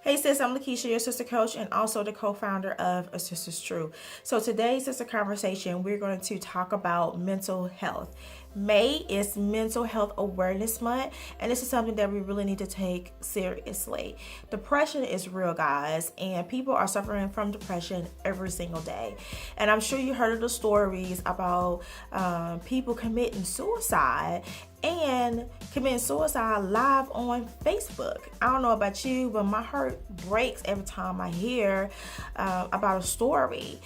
Hey sis, I'm Lakeisha, your sister coach, and also the co-founder of A Sister's True. So today's sister conversation, we're going to talk about mental health. May is Mental Health Awareness Month, and this is something that we really need to take seriously. Depression is real, guys, and people are suffering from depression every single day. And I'm sure you heard of the stories about people committing suicide and committing suicide live on Facebook. I don't know about you, but my heart breaks every time I hear about a story.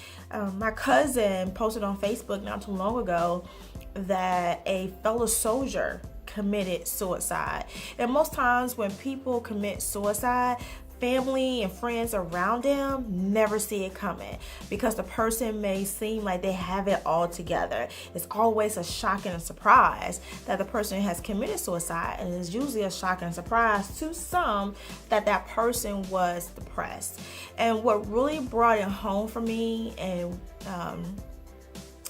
My cousin posted on Facebook not too long ago that a fellow soldier committed suicide. And most times when people commit suicide, family and friends around them never see it coming because the person may seem like they have it all together. It's always a shock and a surprise that the person has committed suicide, and it's usually a shock and surprise to some that that person was depressed. And what really brought it home for me and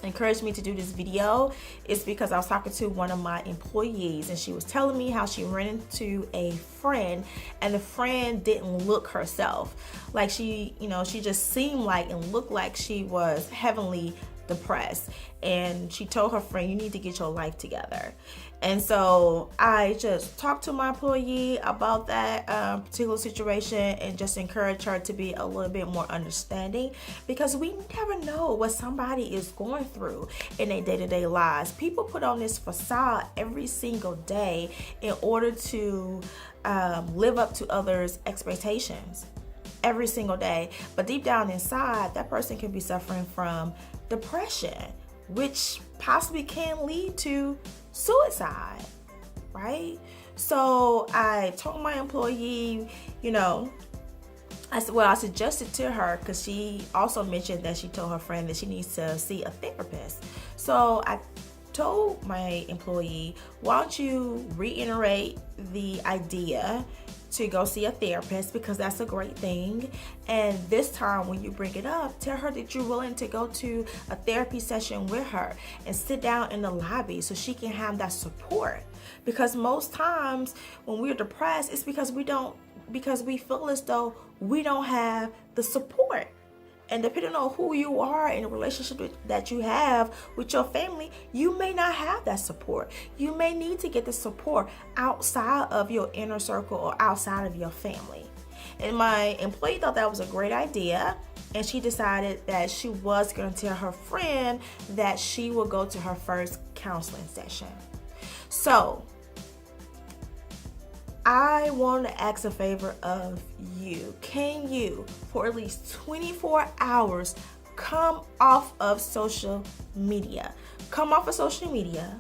encouraged me to do this video is because I was talking to one of my employees, and she was telling me how she ran into a friend, and the friend didn't look herself. Like she just seemed like and looked like she was heavily depressed, and she told her friend, you need to get your life together. And so I just talked to my employee about that particular situation and just encourage her to be a little bit more understanding, because we never know what somebody is going through in their day-to-day lives. People put on this facade every single day in order to live up to others' expectations every single day. But deep down inside, that person can be suffering from depression, which possibly can lead to suicide, right? So I told my employee, I suggested to her, because she also mentioned that she told her friend that she needs to see a therapist. So I told my employee, why don't you reiterate the idea to go see a therapist, because that's a great thing. And this time when you bring it up, tell her that you're willing to go to a therapy session with her and sit down in the lobby so she can have that support. Because most times when we're depressed, it's because we feel as though we don't have the support. And depending on who you are in a relationship that you have with your family, you may not have that support. You may need to get the support outside of your inner circle or outside of your family. And my employee thought that was a great idea, and she decided that she was going to tell her friend that she will go to her first counseling session. So I want to ask a favor of you. Can you, for at least 24 hours, come off of social media? Come off of social media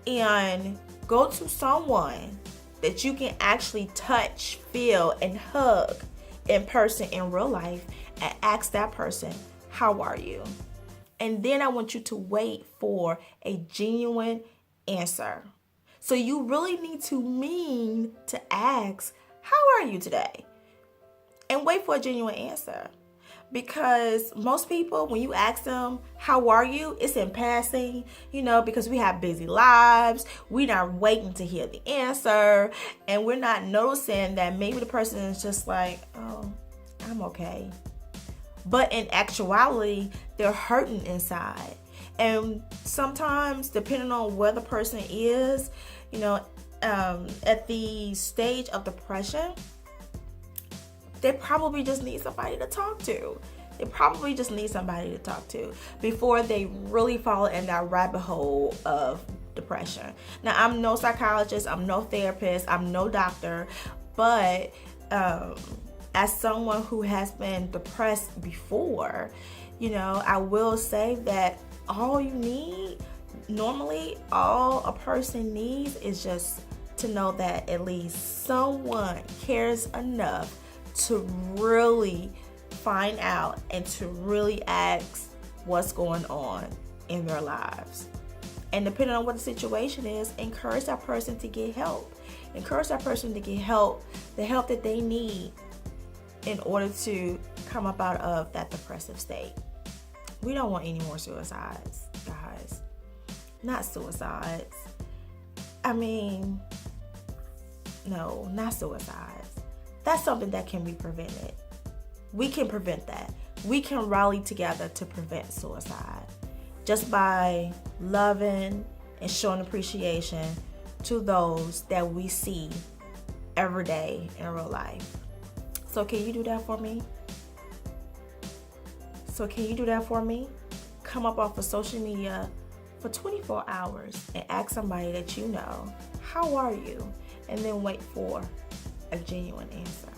and go to someone that you can actually touch, feel, and hug in person in real life, and ask that person, how are you? And then I want you to wait for a genuine answer. So you really need to mean to ask, how are you today? And wait for a genuine answer. Because most people, when you ask them, how are you? It's in passing, because we have busy lives. We're not waiting to hear the answer. And we're not noticing that maybe the person is just like, oh, I'm okay. But in actuality, they're hurting inside. And sometimes, depending on where the person is, at the stage of depression, they probably just need somebody to talk to. They probably just need somebody to talk to before they really fall in that rabbit hole of depression. Now, I'm no psychologist, I'm no therapist, I'm no doctor, but as someone who has been depressed before, I will say that all a person needs is just to know that at least someone cares enough to really find out and to really ask what's going on in their lives. And depending on what the situation is, encourage that person to get help. Encourage that person to get help, the help that they need in order to come up out of that depressive state. We don't want any more suicides, guys. Not suicides. No, not suicides. That's something that can be prevented. We can prevent that. We can rally together to prevent suicide just by loving and showing appreciation to those that we see every day in real life. So can you do that for me? Come up off of social media for 24 hours and ask somebody that you know, how are you? And then wait for a genuine answer.